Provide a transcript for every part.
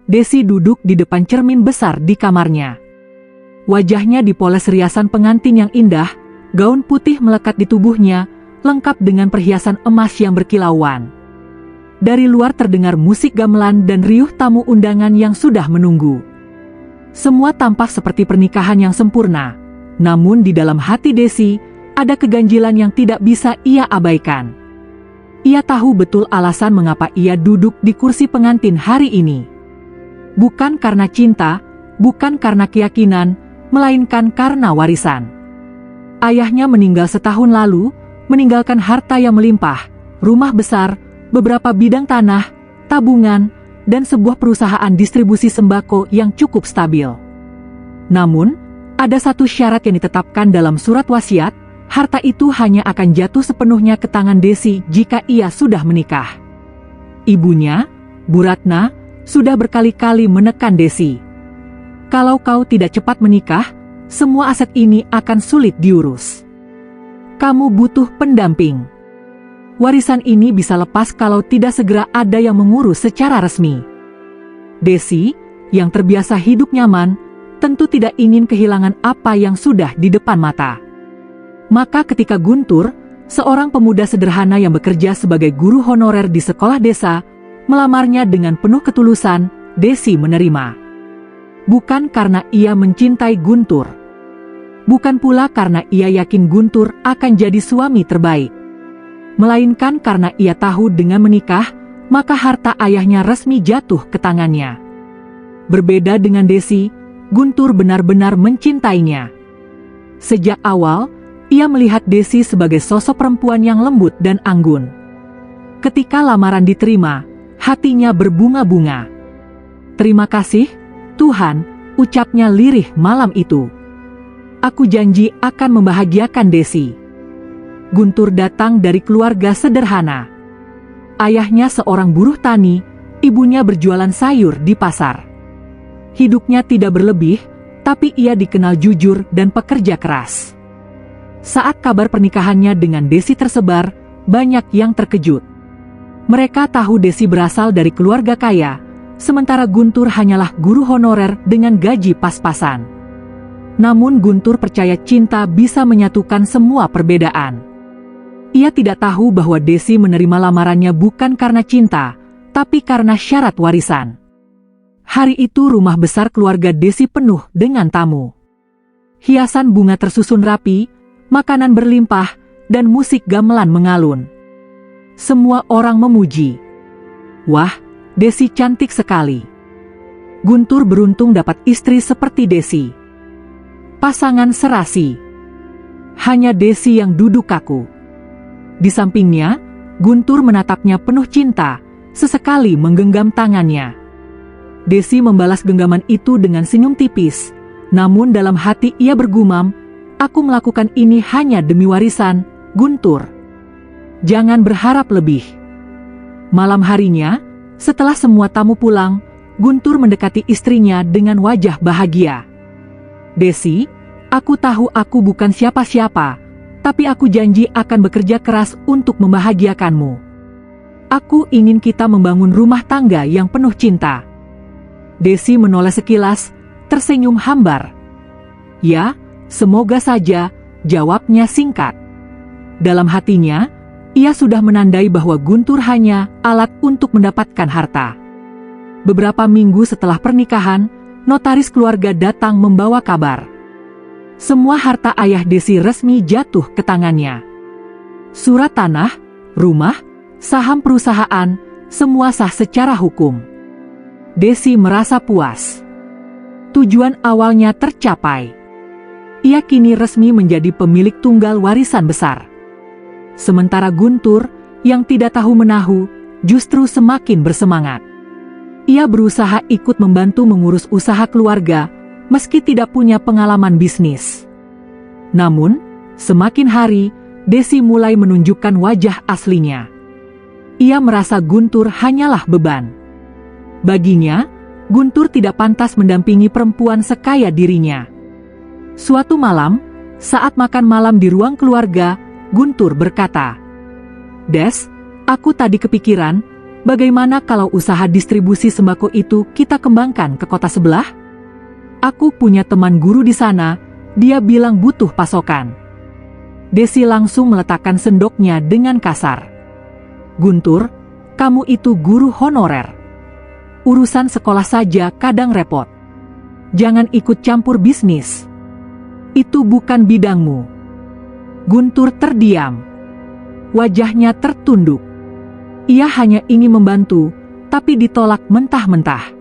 Desi duduk di depan cermin besar di kamarnya. Wajahnya dipoles riasan pengantin yang indah, gaun putih melekat di tubuhnya, lengkap dengan perhiasan emas yang berkilauan. Dari luar terdengar musik gamelan dan riuh tamu undangan yang sudah menunggu. Semua tampak seperti pernikahan yang sempurna, namun di dalam hati Desi, ada keganjilan yang tidak bisa ia abaikan. Ia tahu betul alasan mengapa ia duduk di kursi pengantin hari ini. Bukan karena cinta, bukan karena keyakinan, melainkan karena warisan. Ayahnya meninggal setahun lalu, meninggalkan harta yang melimpah, rumah besar, beberapa bidang tanah, tabungan, dan sebuah perusahaan distribusi sembako yang cukup stabil. Namun, ada satu syarat yang ditetapkan dalam surat wasiat, harta itu hanya akan jatuh sepenuhnya ke tangan Desi jika ia sudah menikah. Ibunya, Bu Ratna, sudah berkali-kali menekan Desi. Kalau kau tidak cepat menikah, semua aset ini akan sulit diurus. Kamu butuh pendamping. Warisan ini bisa lepas kalau tidak segera ada yang mengurus secara resmi. Desi, yang terbiasa hidup nyaman, tentu tidak ingin kehilangan apa yang sudah di depan mata. Maka ketika Guntur, seorang pemuda sederhana yang bekerja sebagai guru honorer di sekolah desa, melamarnya dengan penuh ketulusan, Desi menerima. Bukan karena ia mencintai Guntur. Bukan pula karena ia yakin Guntur akan jadi suami terbaik. Melainkan karena ia tahu dengan menikah, maka harta ayahnya resmi jatuh ke tangannya. Berbeda dengan Desi, Guntur benar-benar mencintainya. Sejak awal, ia melihat Desi sebagai sosok perempuan yang lembut dan anggun. Ketika lamaran diterima, hatinya berbunga-bunga. Terima kasih, Tuhan, ucapnya lirih malam itu. Aku janji akan membahagiakan Desi. Guntur datang dari keluarga sederhana. Ayahnya seorang buruh tani, ibunya berjualan sayur di pasar. Hidupnya tidak berlebih, tapi ia dikenal jujur dan pekerja keras. Saat kabar pernikahannya dengan Desi tersebar, banyak yang terkejut. Mereka tahu Desi berasal dari keluarga kaya, sementara Guntur hanyalah guru honorer dengan gaji pas-pasan. Namun Guntur percaya cinta bisa menyatukan semua perbedaan. Ia tidak tahu bahwa Desi menerima lamarannya bukan karena cinta, tapi karena syarat warisan. Hari itu rumah besar keluarga Desi penuh dengan tamu. Hiasan bunga tersusun rapi, makanan berlimpah, dan musik gamelan mengalun. Semua orang memuji. Wah, Desi cantik sekali. Guntur beruntung dapat istri seperti Desi. Pasangan serasi. Hanya Desi yang duduk kaku. Di sampingnya, Guntur menatapnya penuh cinta, sesekali menggenggam tangannya. Desi membalas genggaman itu dengan senyum tipis, namun dalam hati ia bergumam, aku melakukan ini hanya demi warisan, Guntur. Jangan berharap lebih. Malam harinya, setelah semua tamu pulang, Guntur mendekati istrinya dengan wajah bahagia. Desi, aku tahu aku bukan siapa-siapa, tapi aku janji akan bekerja keras untuk membahagiakanmu. Aku ingin kita membangun rumah tangga yang penuh cinta. Desi menoleh sekilas, tersenyum hambar. Ya, semoga saja, jawabnya singkat. Dalam hatinya, ia sudah menandai bahwa Guntur hanya alat untuk mendapatkan harta. Beberapa minggu setelah pernikahan, notaris keluarga datang membawa kabar. Semua harta ayah Desi resmi jatuh ke tangannya. Surat tanah, rumah, saham perusahaan, semua sah secara hukum. Desi merasa puas. Tujuan awalnya tercapai. Ia kini resmi menjadi pemilik tunggal warisan besar. Sementara Guntur, yang tidak tahu menahu, justru semakin bersemangat. Ia berusaha ikut membantu mengurus usaha keluarga, meski tidak punya pengalaman bisnis. Namun, semakin hari, Desi mulai menunjukkan wajah aslinya. Ia merasa Guntur hanyalah beban. Baginya, Guntur tidak pantas mendampingi perempuan sekaya dirinya. Suatu malam, saat makan malam di ruang keluarga, Guntur berkata, "Des, aku tadi kepikiran, Bagaimana kalau usaha distribusi sembako itu kita kembangkan ke kota sebelah? Aku punya teman guru di sana, dia bilang butuh pasokan. Desi langsung meletakkan sendoknya dengan kasar. Guntur, kamu itu guru honorer. Urusan sekolah saja kadang repot. Jangan ikut campur bisnis. Itu bukan bidangmu. Guntur terdiam. Wajahnya tertunduk. Ia hanya ingin membantu, tapi ditolak mentah-mentah.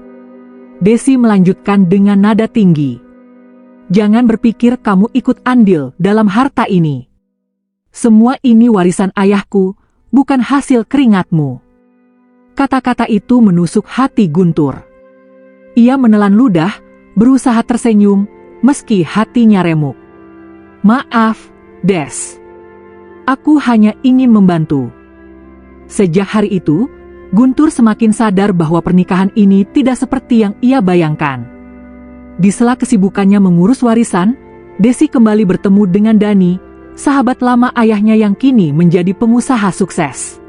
Desi melanjutkan dengan nada tinggi. Jangan berpikir kamu ikut andil dalam harta ini. Semua ini warisan ayahku, bukan hasil keringatmu. Kata-kata itu menusuk hati Guntur. Ia menelan ludah, berusaha tersenyum, meski hatinya remuk. Maaf, Des. Aku hanya ingin membantu. Sejak hari itu, Guntur semakin sadar bahwa pernikahan ini tidak seperti yang ia bayangkan. Di sela kesibukannya mengurus warisan, Desi kembali bertemu dengan Dani, sahabat lama ayahnya yang kini menjadi pengusaha sukses.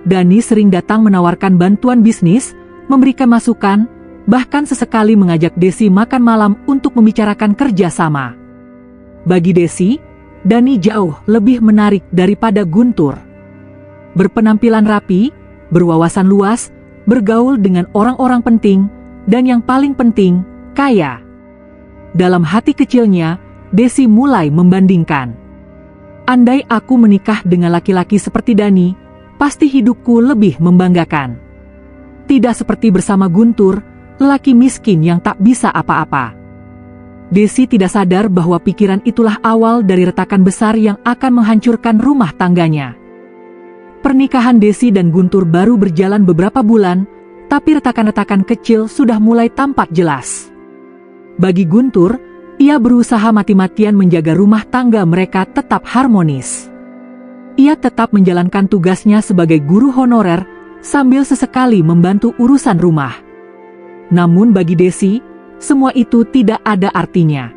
Dani sering datang menawarkan bantuan bisnis, memberikan masukan, bahkan sesekali mengajak Desi makan malam untuk membicarakan kerjasama. Bagi Desi, Dani jauh lebih menarik daripada Guntur. Berpenampilan rapi, berwawasan luas, bergaul dengan orang-orang penting, dan yang paling penting, kaya. Dalam hati kecilnya, Desi mulai membandingkan. Andai aku menikah dengan laki-laki seperti Dani, pasti hidupku lebih membanggakan. Tidak seperti bersama Guntur, lelaki miskin yang tak bisa apa-apa. Desi tidak sadar bahwa pikiran itulah awal dari retakan besar yang akan menghancurkan rumah tangganya. Pernikahan Desi dan Guntur baru berjalan beberapa bulan, tapi retakan-retakan kecil sudah mulai tampak jelas. Bagi Guntur, ia berusaha mati-matian menjaga rumah tangga mereka tetap harmonis. Ia tetap menjalankan tugasnya sebagai guru honorer, sambil sesekali membantu urusan rumah. Namun bagi Desi, semua itu tidak ada artinya.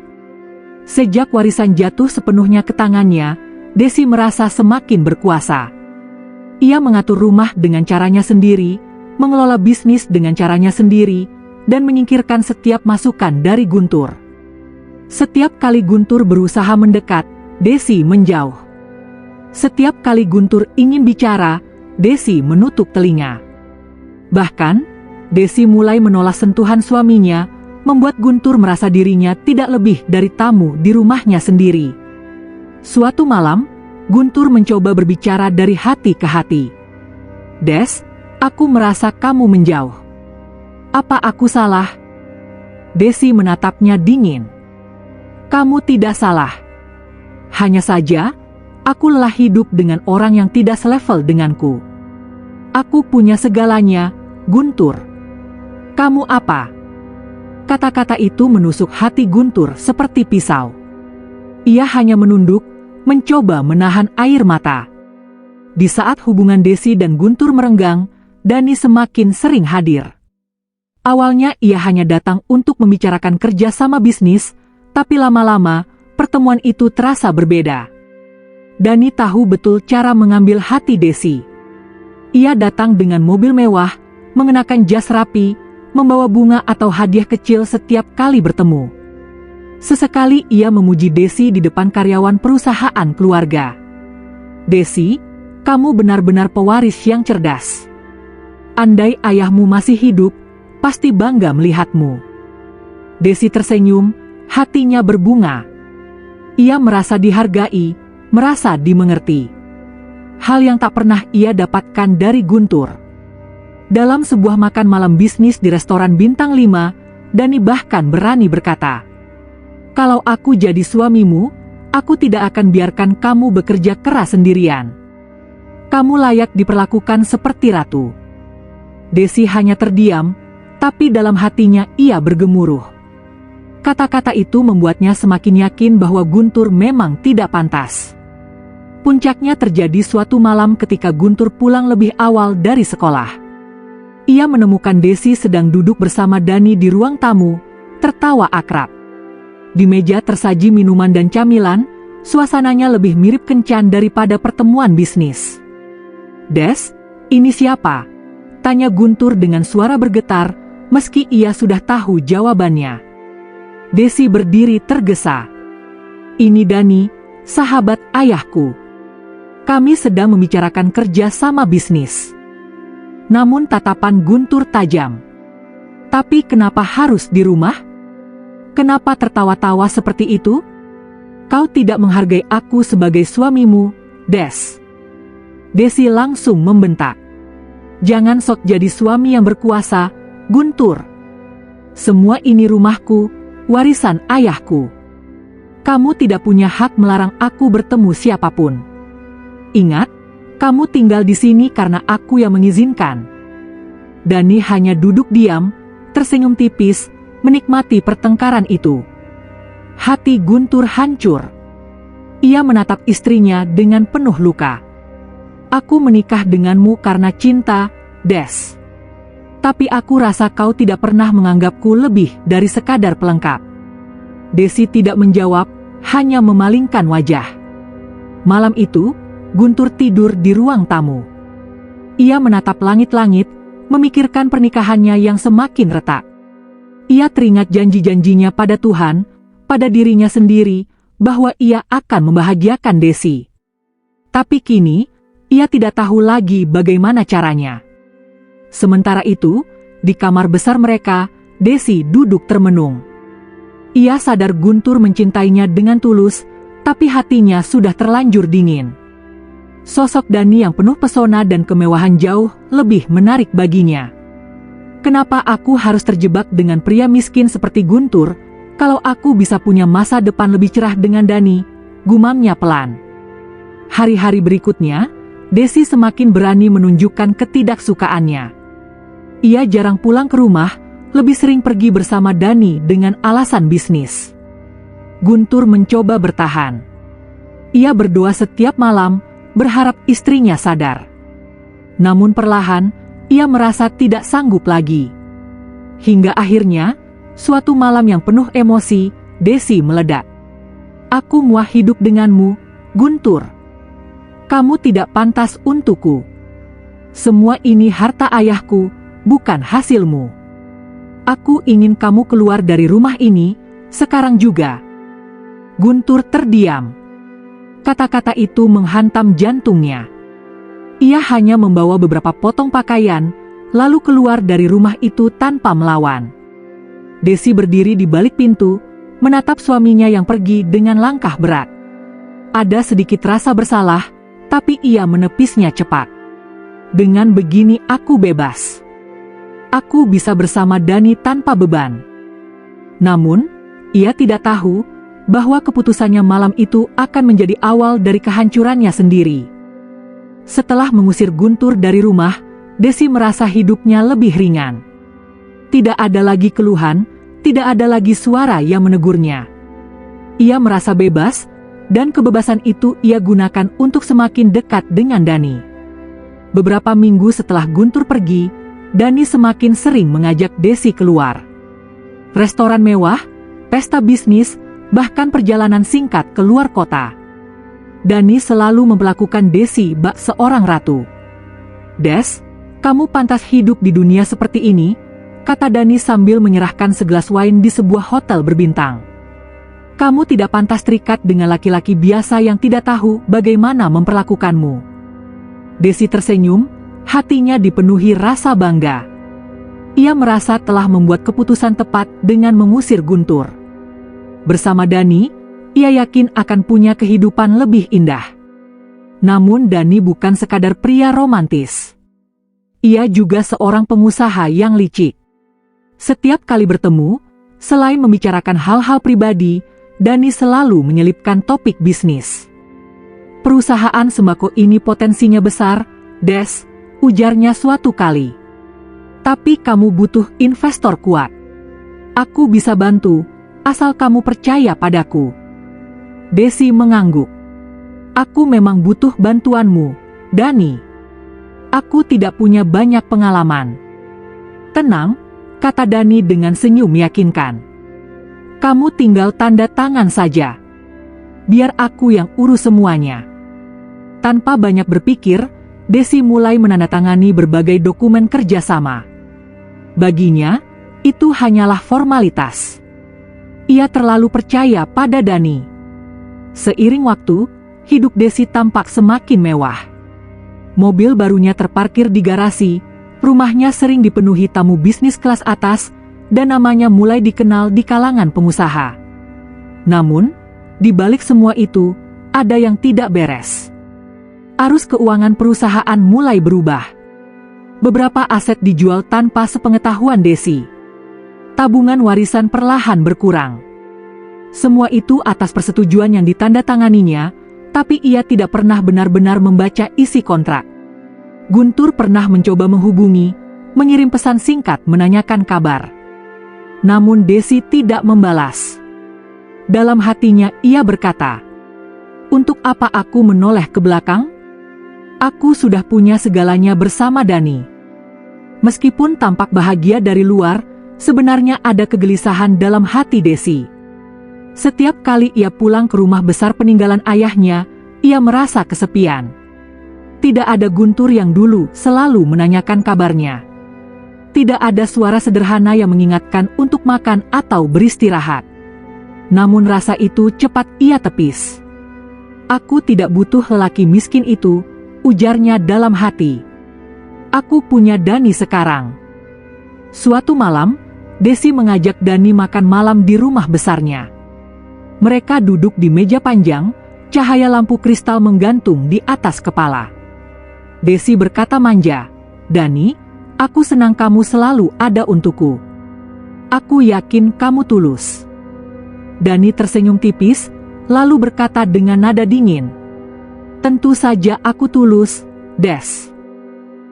Sejak warisan jatuh sepenuhnya ke tangannya, Desi merasa semakin berkuasa. Ia mengatur rumah dengan caranya sendiri, mengelola bisnis dengan caranya sendiri, dan menyingkirkan setiap masukan dari Guntur. Setiap kali Guntur berusaha mendekat, Desi menjauh. Setiap kali Guntur ingin bicara, Desi menutup telinga. Bahkan, Desi mulai menolak sentuhan suaminya, membuat Guntur merasa dirinya tidak lebih dari tamu di rumahnya sendiri. Suatu malam, Guntur mencoba berbicara dari hati ke hati. Des, aku merasa kamu menjauh. Apa aku salah? Desi menatapnya dingin. Kamu tidak salah. Hanya saja, aku lelah hidup dengan orang yang tidak selevel denganku. Aku punya segalanya, Guntur. Kamu apa? Kata-kata itu menusuk hati Guntur seperti pisau. Ia hanya menunduk, mencoba menahan air mata. Di saat hubungan Desi dan Guntur merenggang, Dani semakin sering hadir. Awalnya ia hanya datang untuk membicarakan kerjasama bisnis, tapi lama-lama, pertemuan itu terasa berbeda. Dani tahu betul cara mengambil hati Desi. Ia datang dengan mobil mewah, mengenakan jas rapi, membawa bunga atau hadiah kecil setiap kali bertemu. Sesekali ia memuji Desi di depan karyawan perusahaan keluarga. Desi, kamu benar-benar pewaris yang cerdas. Andai ayahmu masih hidup, pasti bangga melihatmu. Desi tersenyum, hatinya berbunga. Ia merasa dihargai, merasa dimengerti. Hal yang tak pernah ia dapatkan dari Guntur. Dalam sebuah makan malam bisnis di restoran bintang 5, Dani bahkan berani berkata, "Kalau aku jadi suamimu, aku tidak akan biarkan kamu bekerja keras sendirian. Kamu layak diperlakukan seperti ratu." Desi hanya terdiam, tapi dalam hatinya ia bergemuruh. Kata-kata itu membuatnya semakin yakin bahwa Guntur memang tidak pantas. Puncaknya terjadi suatu malam ketika Guntur pulang lebih awal dari sekolah. Ia menemukan Desi sedang duduk bersama Dani di ruang tamu, tertawa akrab. Di meja tersaji minuman dan camilan, suasananya lebih mirip kencan daripada pertemuan bisnis. "Des, ini siapa?" Tanya Guntur dengan suara bergetar, meski ia sudah tahu jawabannya. Desi berdiri tergesa. Ini Dani, sahabat ayahku. Kami sedang membicarakan kerja sama bisnis. Namun tatapan Guntur tajam. Tapi kenapa harus di rumah? Kenapa tertawa-tawa seperti itu? Kau tidak menghargai aku sebagai suamimu, Des. Desi langsung membentak. Jangan sok jadi suami yang berkuasa, Guntur. Semua ini rumahku, warisan ayahku. Kamu tidak punya hak melarang aku bertemu siapapun. Ingat, kamu tinggal di sini karena aku yang mengizinkan. Dani hanya duduk diam, tersenyum tipis, menikmati pertengkaran itu. Hati Guntur hancur. Ia menatap istrinya dengan penuh luka. Aku menikah denganmu karena cinta, Des. Tapi aku rasa kau tidak pernah menganggapku lebih dari sekadar pelengkap. Desi tidak menjawab, hanya memalingkan wajah. Malam itu, Guntur tidur di ruang tamu. Ia menatap langit-langit, memikirkan pernikahannya yang semakin retak. Ia teringat janji-janjinya pada Tuhan, pada dirinya sendiri, bahwa ia akan membahagiakan Desi. Tapi kini, ia tidak tahu lagi bagaimana caranya. Sementara itu, di kamar besar mereka, Desi duduk termenung. Ia sadar Guntur mencintainya dengan tulus, tapi hatinya sudah terlanjur dingin. Sosok Dani yang penuh pesona dan kemewahan jauh lebih menarik baginya. Kenapa aku harus terjebak dengan pria miskin seperti Guntur, kalau aku bisa punya masa depan lebih cerah dengan Dani, gumamnya pelan. Hari-hari berikutnya, Desi semakin berani menunjukkan ketidaksukaannya. Ia jarang pulang ke rumah, lebih sering pergi bersama Dani dengan alasan bisnis. Guntur mencoba bertahan. Ia berdoa setiap malam, berharap istrinya sadar. Namun perlahan, ia merasa tidak sanggup lagi. Hingga akhirnya, suatu malam yang penuh emosi, Desi meledak. Aku muak hidup denganmu, Guntur. Kamu tidak pantas untukku. Semua ini harta ayahku, bukan hasilmu. Aku ingin kamu keluar dari rumah ini, sekarang juga. Guntur terdiam. Kata-kata itu menghantam jantungnya. Ia hanya membawa beberapa potong pakaian, lalu keluar dari rumah itu tanpa melawan. Desi berdiri di balik pintu, menatap suaminya yang pergi dengan langkah berat. Ada sedikit rasa bersalah, tapi ia menepisnya cepat. Dengan begini aku bebas. Aku bisa bersama Dani tanpa beban. Namun, ia tidak tahu bahwa keputusannya malam itu akan menjadi awal dari kehancurannya sendiri. Setelah mengusir Guntur dari rumah, Desi merasa hidupnya lebih ringan. Tidak ada lagi keluhan, tidak ada lagi suara yang menegurnya. Ia merasa bebas, dan kebebasan itu ia gunakan untuk semakin dekat dengan Dani. Beberapa minggu setelah Guntur pergi, Dani semakin sering mengajak Desi keluar. Restoran mewah, pesta bisnis, bahkan perjalanan singkat ke luar kota. Dani selalu memperlakukan Desi bak seorang ratu. Des, kamu pantas hidup di dunia seperti ini, kata Dani sambil menyerahkan segelas wine di sebuah hotel berbintang. Kamu tidak pantas terikat dengan laki-laki biasa yang tidak tahu bagaimana memperlakukanmu. Desi tersenyum, hatinya dipenuhi rasa bangga. Ia merasa telah membuat keputusan tepat dengan mengusir Guntur. Bersama Dani, ia yakin akan punya kehidupan lebih indah. Namun Dani bukan sekadar pria romantis. Ia juga seorang pengusaha yang licik. Setiap kali bertemu, selain membicarakan hal-hal pribadi, Dani selalu menyelipkan topik bisnis. Perusahaan sembako ini potensinya besar, Des, ujarnya suatu kali. Tapi kamu butuh investor kuat. Aku bisa bantu, asal kamu percaya padaku. Desi mengangguk. Aku memang butuh bantuanmu, Dani. Aku tidak punya banyak pengalaman. Tenang, kata Dani dengan senyum meyakinkan. Kamu tinggal tanda tangan saja. Biar aku yang urus semuanya. Tanpa banyak berpikir, Desi mulai menandatangani berbagai dokumen kerjasama. Baginya, itu hanyalah formalitas. Ia terlalu percaya pada Dani. Seiring waktu, hidup Desi tampak semakin mewah. Mobil barunya terparkir di garasi, rumahnya sering dipenuhi tamu bisnis kelas atas, dan namanya mulai dikenal di kalangan pengusaha. Namun, di balik semua itu, ada yang tidak beres. Arus keuangan perusahaan mulai berubah. Beberapa aset dijual tanpa sepengetahuan Desi. Tabungan warisan perlahan berkurang. Semua itu atas persetujuan yang ditandatanganinya, tapi ia tidak pernah benar-benar membaca isi kontrak. Guntur pernah mencoba menghubungi, mengirim pesan singkat menanyakan kabar. Namun Desi tidak membalas. Dalam hatinya ia berkata, "Untuk apa aku menoleh ke belakang? Aku sudah punya segalanya bersama Dani." Meskipun tampak bahagia dari luar, sebenarnya ada kegelisahan dalam hati Desi. Setiap kali ia pulang ke rumah besar peninggalan ayahnya, ia merasa kesepian. Tidak ada Guntur yang dulu selalu menanyakan kabarnya. Tidak ada suara sederhana yang mengingatkan untuk makan atau beristirahat. Namun rasa itu cepat ia tepis. "Aku tidak butuh lelaki miskin itu," ujarnya dalam hati. "Aku punya Dani sekarang." Suatu malam, Desi mengajak Dani makan malam di rumah besarnya. Mereka duduk di meja panjang, cahaya lampu kristal menggantung di atas kepala. Desi berkata manja, "Dani, aku senang kamu selalu ada untukku. Aku yakin kamu tulus." Dani tersenyum tipis, lalu berkata dengan nada dingin, "Tentu saja aku tulus, Des.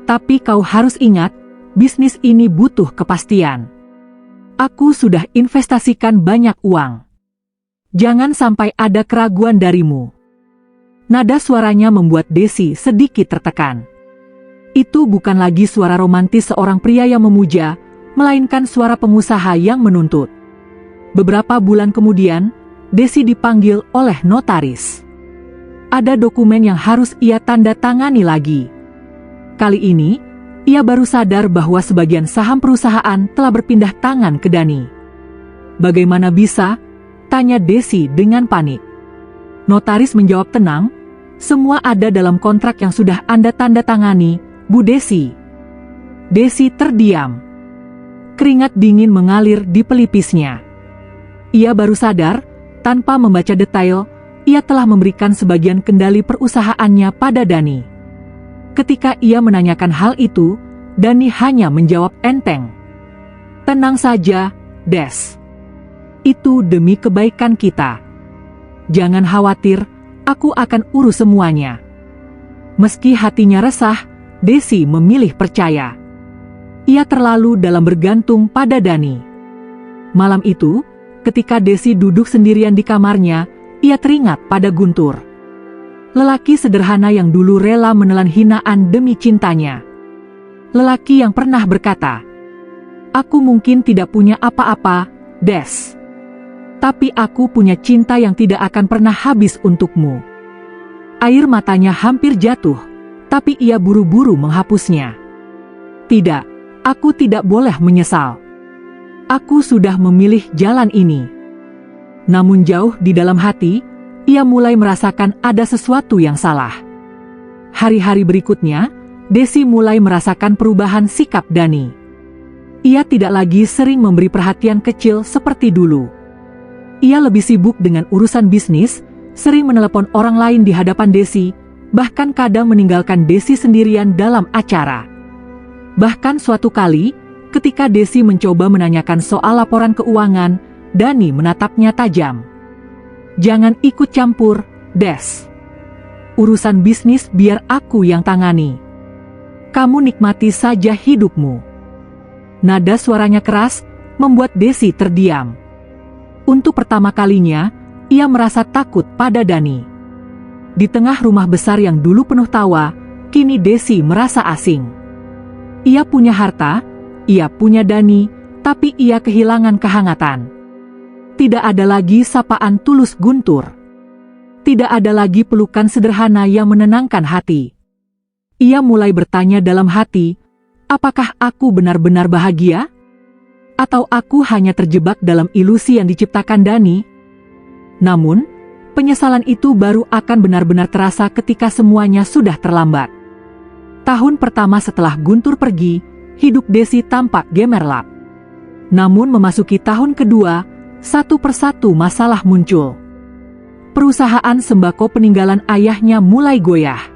Tapi kau harus ingat, bisnis ini butuh kepastian. Aku sudah investasikan banyak uang. Jangan sampai ada keraguan darimu." Nada suaranya membuat Desi sedikit tertekan. Itu bukan lagi suara romantis seorang pria yang memuja, melainkan suara pengusaha yang menuntut. Beberapa bulan kemudian, Desi dipanggil oleh notaris. Ada dokumen yang harus ia tanda tangani lagi. Kali ini, ia baru sadar bahwa sebagian saham perusahaan telah berpindah tangan ke Dani. "Bagaimana bisa?" tanya Desi dengan panik. Notaris menjawab tenang, "Semua ada dalam kontrak yang sudah Anda tanda tangani, Bu Desi." Desi terdiam. Keringat dingin mengalir di pelipisnya. Ia baru sadar, tanpa membaca detail, ia telah memberikan sebagian kendali perusahaannya pada Dani. Ketika ia menanyakan hal itu, Dani hanya menjawab enteng, "Tenang saja, Des. Itu demi kebaikan kita. Jangan khawatir, aku akan urus semuanya." Meski hatinya resah, Desi memilih percaya. Ia terlalu dalam bergantung pada Dani. Malam itu, ketika Desi duduk sendirian di kamarnya, ia teringat pada Guntur. Lelaki sederhana yang dulu rela menelan hinaan demi cintanya. Lelaki yang pernah berkata, "Aku mungkin tidak punya apa-apa, Des. Tapi aku punya cinta yang tidak akan pernah habis untukmu." Air matanya hampir jatuh, tapi ia buru-buru menghapusnya. "Tidak, aku tidak boleh menyesal. Aku sudah memilih jalan ini." Namun jauh di dalam hati, ia mulai merasakan ada sesuatu yang salah. Hari-hari berikutnya, Desi mulai merasakan perubahan sikap Dani. Ia tidak lagi sering memberi perhatian kecil seperti dulu. Ia lebih sibuk dengan urusan bisnis, sering menelepon orang lain di hadapan Desi, bahkan kadang meninggalkan Desi sendirian dalam acara. Bahkan suatu kali, ketika Desi mencoba menanyakan soal laporan keuangan, Dani menatapnya tajam. "Jangan ikut campur, Des. Urusan bisnis biar aku yang tangani. Kamu nikmati saja hidupmu." Nada suaranya keras, membuat Desi terdiam. Untuk pertama kalinya, ia merasa takut pada Dani. Di tengah rumah besar yang dulu penuh tawa, kini Desi merasa asing. Ia punya harta, ia punya Dani, tapi ia kehilangan kehangatan. Tidak ada lagi sapaan tulus Guntur. Tidak ada lagi pelukan sederhana yang menenangkan hati. Ia mulai bertanya dalam hati, apakah aku benar-benar bahagia? Atau aku hanya terjebak dalam ilusi yang diciptakan Dani? Namun, penyesalan itu baru akan benar-benar terasa ketika semuanya sudah terlambat. Tahun pertama setelah Guntur pergi, hidup Desi tampak gemerlap. Namun memasuki tahun kedua, satu persatu masalah muncul. Perusahaan sembako peninggalan ayahnya mulai goyah.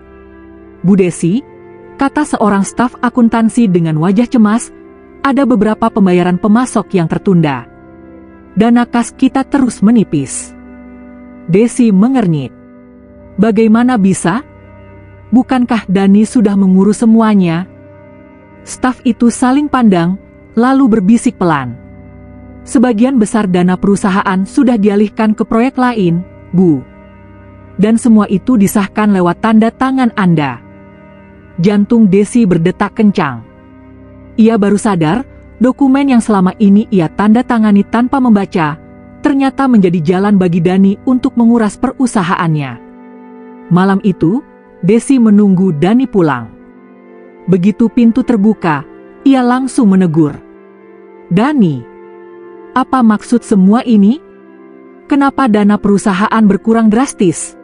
Bu Desi, kata seorang staf akuntansi dengan wajah cemas, ada beberapa pembayaran pemasok yang tertunda. Dana kas kita terus menipis. Desi mengernyit. Bagaimana bisa? Bukankah Dani sudah mengurus semuanya? Staf itu saling pandang, lalu berbisik pelan. Sebagian besar dana perusahaan sudah dialihkan ke proyek lain, Bu. Dan semua itu disahkan lewat tanda tangan Anda. Jantung Desi berdetak kencang. Ia baru sadar, dokumen yang selama ini ia tanda tangani tanpa membaca, ternyata menjadi jalan bagi Dani untuk menguras perusahaannya. Malam itu, Desi menunggu Dani pulang. Begitu pintu terbuka, ia langsung menegur. Dani, apa maksud semua ini? Kenapa dana perusahaan berkurang drastis?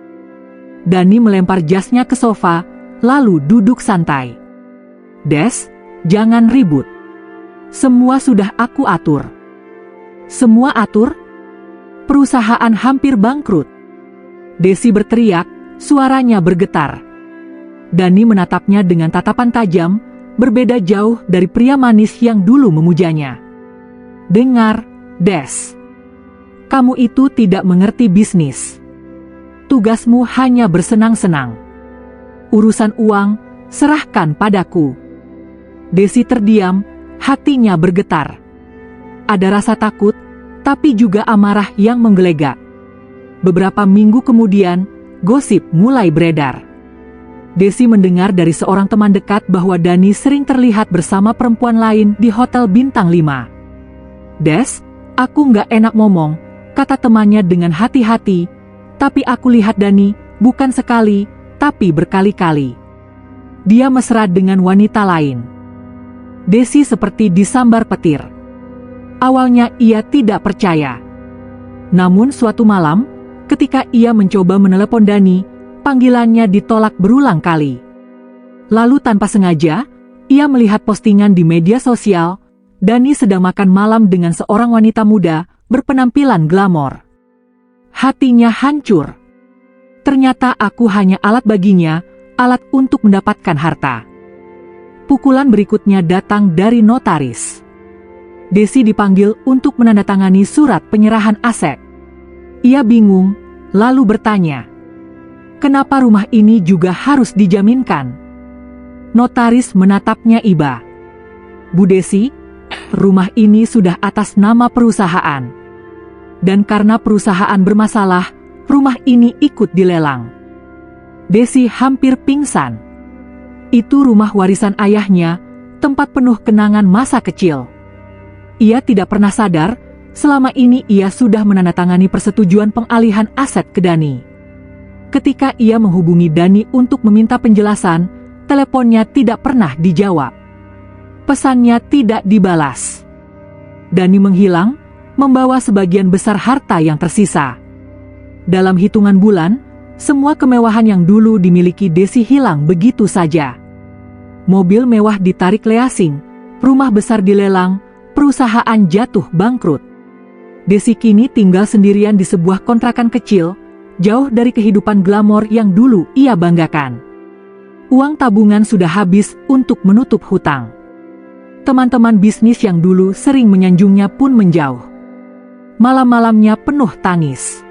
Dani melempar jasnya ke sofa, lalu duduk santai. Des, jangan ribut. Semua sudah aku atur. Semua atur? Perusahaan hampir bangkrut. Desi berteriak, suaranya bergetar. Dani menatapnya dengan tatapan tajam, berbeda jauh dari pria manis yang dulu memujanya. Dengar, Des. Kamu itu tidak mengerti bisnis. Tugasmu hanya bersenang-senang. Urusan uang, serahkan padaku. Desi terdiam, hatinya bergetar. Ada rasa takut, tapi juga amarah yang menggelegak. Beberapa minggu kemudian, gosip mulai beredar. Desi mendengar dari seorang teman dekat bahwa Dani sering terlihat bersama perempuan lain di hotel bintang 5. Des, aku nggak enak ngomong, kata temannya dengan hati-hati, tapi aku lihat Dani, bukan sekali, tapi berkali-kali. Dia mesra dengan wanita lain. Desi seperti disambar petir. Awalnya ia tidak percaya. Namun suatu malam, ketika ia mencoba menelepon Dani, panggilannya ditolak berulang kali. Lalu tanpa sengaja, ia melihat postingan di media sosial, Dani sedang makan malam dengan seorang wanita muda, berpenampilan glamor. Hatinya hancur. Ternyata aku hanya alat baginya, alat untuk mendapatkan harta. Pukulan berikutnya datang dari notaris. Desi dipanggil untuk menandatangani surat penyerahan aset. Ia bingung, lalu bertanya, kenapa rumah ini juga harus dijaminkan? Notaris menatapnya iba. Bu Desi, rumah ini sudah atas nama perusahaan. Dan karena perusahaan bermasalah, rumah ini ikut dilelang. Desi hampir pingsan. Itu rumah warisan ayahnya, tempat penuh kenangan masa kecil. Ia tidak pernah sadar, selama ini ia sudah menandatangani persetujuan pengalihan aset ke Dani. Ketika ia menghubungi Dani untuk meminta penjelasan, teleponnya tidak pernah dijawab. Pesannya tidak dibalas. Dani menghilang, membawa sebagian besar harta yang tersisa. Dalam hitungan bulan, semua kemewahan yang dulu dimiliki Desi hilang begitu saja. Mobil mewah ditarik leasing, rumah besar dilelang, perusahaan jatuh bangkrut. Desi kini tinggal sendirian di sebuah kontrakan kecil, jauh dari kehidupan glamor yang dulu ia banggakan. Uang tabungan sudah habis untuk menutup hutang. Teman-teman bisnis yang dulu sering menyanjungnya pun menjauh. Malam-malamnya penuh tangis.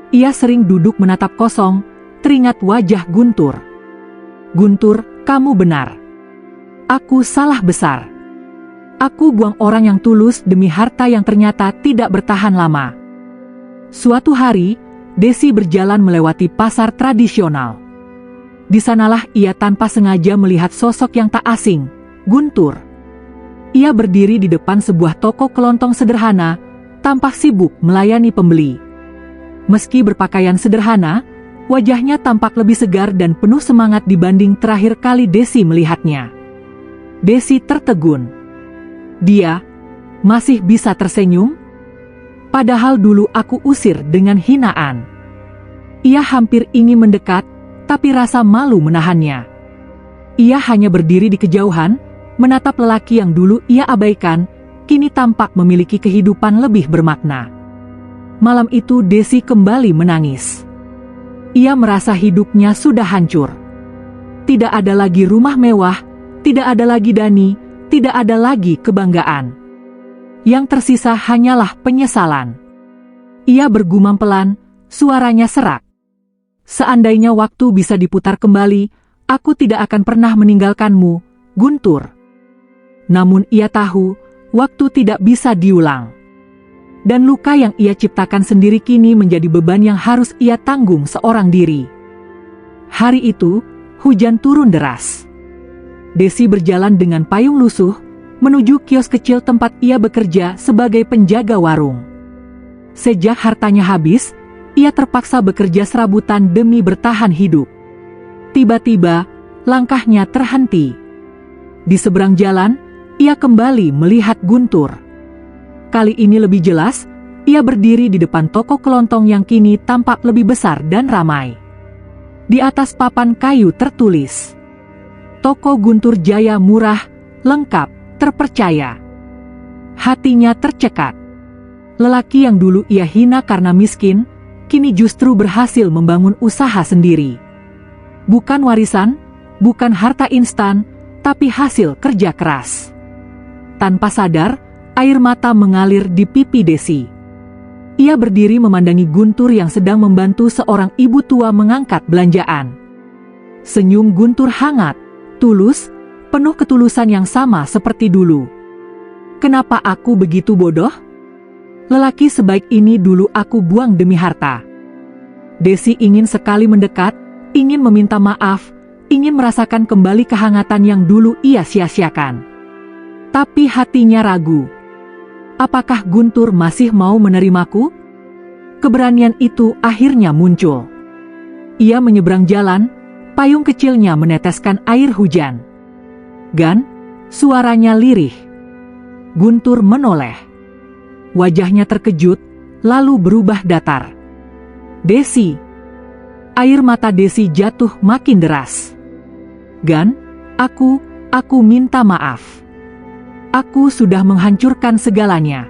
Ia sering duduk menatap kosong, teringat wajah Guntur. Guntur, kamu benar. Aku salah besar. Aku buang orang yang tulus demi harta yang ternyata tidak bertahan lama. Suatu hari, Desi berjalan melewati pasar tradisional. Di sanalah ia tanpa sengaja melihat sosok yang tak asing, Guntur. Ia berdiri di depan sebuah toko kelontong sederhana, tampak sibuk melayani pembeli. Meski berpakaian sederhana, Wajahnya tampak lebih segar dan penuh semangat dibanding terakhir kali Desi melihatnya. Desi tertegun. Dia masih bisa tersenyum? Padahal dulu aku usir dengan hinaan. Ia hampir ingin mendekat, tapi rasa malu menahannya. Ia hanya berdiri di kejauhan, menatap lelaki yang dulu ia abaikan, kini tampak memiliki kehidupan lebih bermakna. Malam itu Desi kembali menangis. Ia merasa hidupnya sudah hancur. Tidak ada lagi rumah mewah, tidak ada lagi Dani, tidak ada lagi kebanggaan. Yang tersisa hanyalah penyesalan. Ia bergumam pelan, suaranya serak. Seandainya waktu bisa diputar kembali, aku tidak akan pernah meninggalkanmu, Guntur. Namun ia tahu, waktu tidak bisa diulang. Dan luka yang ia ciptakan sendiri kini menjadi beban yang harus ia tanggung seorang diri. Hari itu, hujan turun deras. Desi berjalan dengan payung lusuh, menuju kios kecil tempat ia bekerja sebagai penjaga warung. Sejak hartanya habis, ia terpaksa bekerja serabutan demi bertahan hidup. Tiba-tiba, langkahnya terhenti. Di seberang jalan, ia kembali melihat Guntur. Kali ini lebih jelas, ia berdiri di depan toko kelontong yang kini tampak lebih besar dan ramai. Di atas papan kayu tertulis, "Toko Guntur Jaya murah, lengkap, terpercaya." Hatinya tercekat. Lelaki yang dulu ia hina karena miskin, kini justru berhasil membangun usaha sendiri. Bukan warisan, bukan harta instan, tapi hasil kerja keras. Tanpa sadar, air mata mengalir di pipi Desi. Ia berdiri memandangi Guntur yang sedang membantu seorang ibu tua mengangkat belanjaan. Senyum Guntur hangat, tulus, penuh ketulusan yang sama seperti dulu. Kenapa aku begitu bodoh? Lelaki sebaik ini dulu aku buang demi harta. Desi ingin sekali mendekat, ingin meminta maaf, ingin merasakan kembali kehangatan yang dulu ia sia-siakan. Tapi hatinya ragu. Apakah Guntur masih mau menerimaku? Keberanian itu akhirnya muncul. Ia menyeberang jalan, payung kecilnya meneteskan air hujan. "Gan," suaranya lirih. Guntur menoleh. Wajahnya terkejut, lalu berubah datar. "Desi." Air mata Desi jatuh makin deras. "Gan, aku minta maaf. Aku sudah menghancurkan segalanya.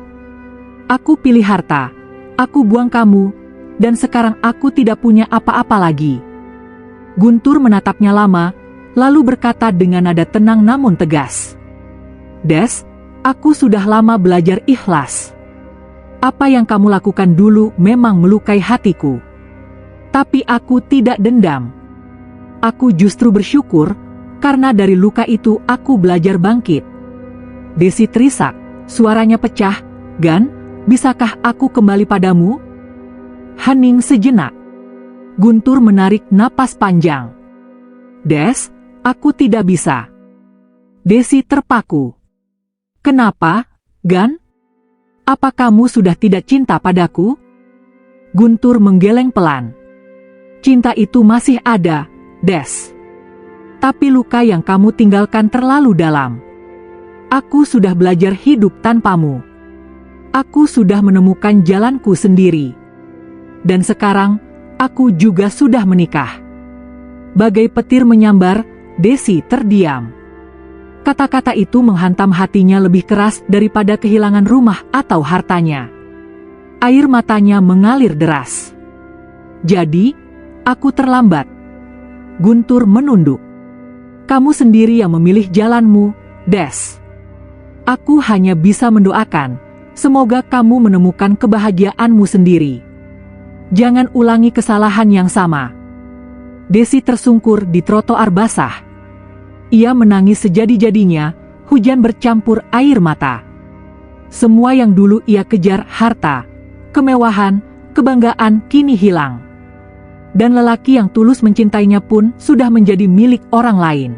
Aku pilih harta, aku buang kamu, dan sekarang aku tidak punya apa-apa lagi." Guntur menatapnya lama, lalu berkata dengan nada tenang namun tegas, "Des, aku sudah lama belajar ikhlas. Apa yang kamu lakukan dulu memang melukai hatiku. Tapi aku tidak dendam. Aku justru bersyukur, karena dari luka itu aku belajar bangkit." Desi terisak, suaranya pecah, "Gan, bisakah aku kembali padamu?" Hening sejenak. Guntur menarik napas panjang. "Des, aku tidak bisa." Desi terpaku. "Kenapa, Gan? Apa kamu sudah tidak cinta padaku?" Guntur menggeleng pelan. "Cinta itu masih ada, Des. Tapi luka yang kamu tinggalkan terlalu dalam. Aku sudah belajar hidup tanpamu. Aku sudah menemukan jalanku sendiri. Dan sekarang, aku juga sudah menikah." Bagai petir menyambar, Desi terdiam. Kata-kata itu menghantam hatinya lebih keras daripada kehilangan rumah atau hartanya. Air matanya mengalir deras. "Jadi, aku terlambat." Guntur menunduk. "Kamu sendiri yang memilih jalanmu, Des. Aku hanya bisa mendoakan, semoga kamu menemukan kebahagiaanmu sendiri. Jangan ulangi kesalahan yang sama." Desi tersungkur di trotoar basah. Ia menangis sejadi-jadinya, hujan bercampur air mata. Semua yang dulu ia kejar, harta, kemewahan, kebanggaan, kini hilang. Dan lelaki yang tulus mencintainya pun sudah menjadi milik orang lain.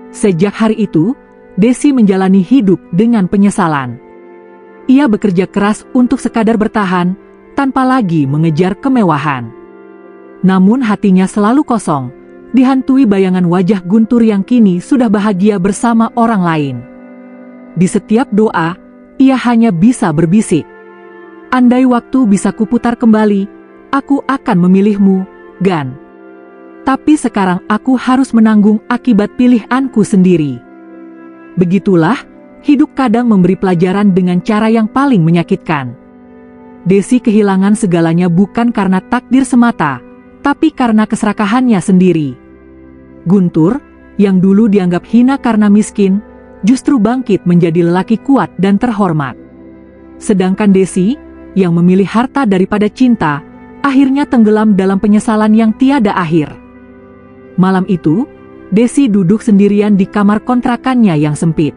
Sejak hari itu, Desi menjalani hidup dengan penyesalan. Ia bekerja keras untuk sekadar bertahan, tanpa lagi mengejar kemewahan. Namun hatinya selalu kosong, dihantui bayangan wajah Guntur yang kini sudah bahagia bersama orang lain. Di setiap doa, ia hanya bisa berbisik, "Andai waktu bisa kuputar kembali, aku akan memilihmu, Gan. Tapi sekarang aku harus menanggung akibat pilihanku sendiri." Begitulah, hidup kadang memberi pelajaran dengan cara yang paling menyakitkan. Desi kehilangan segalanya bukan karena takdir semata, tapi karena keserakahannya sendiri. Guntur, yang dulu dianggap hina karena miskin, justru bangkit menjadi lelaki kuat dan terhormat. Sedangkan Desi, yang memilih harta daripada cinta, akhirnya tenggelam dalam penyesalan yang tiada akhir. Malam itu, Desi duduk sendirian di kamar kontrakannya yang sempit.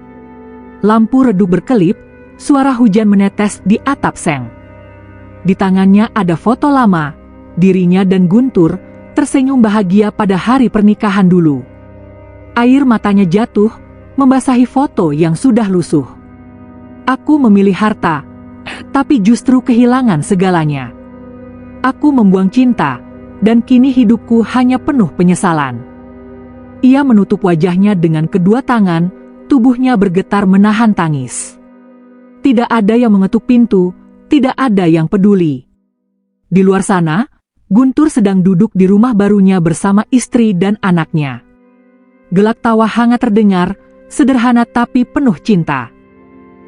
Lampu redup berkelip, suara hujan menetes di atap seng. Di tangannya ada foto lama, dirinya dan Guntur tersenyum bahagia pada hari pernikahan dulu. Air matanya jatuh, membasahi foto yang sudah lusuh. "Aku memilih harta, tapi justru kehilangan segalanya. Aku membuang cinta, dan kini hidupku hanya penuh penyesalan." Ia menutup wajahnya dengan kedua tangan, tubuhnya bergetar menahan tangis. Tidak ada yang mengetuk pintu, tidak ada yang peduli. Di luar sana, Guntur sedang duduk di rumah barunya bersama istri dan anaknya. Gelak tawa hangat terdengar, sederhana tapi penuh cinta.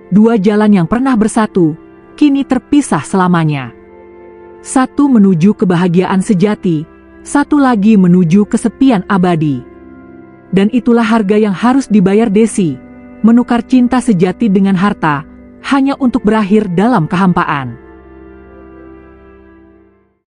Dua jalan yang pernah bersatu, kini terpisah selamanya. Satu menuju kebahagiaan sejati, satu lagi menuju kesepian abadi. Dan itulah harga yang harus dibayar Desi, menukar cinta sejati dengan harta, hanya untuk berakhir dalam kehampaan.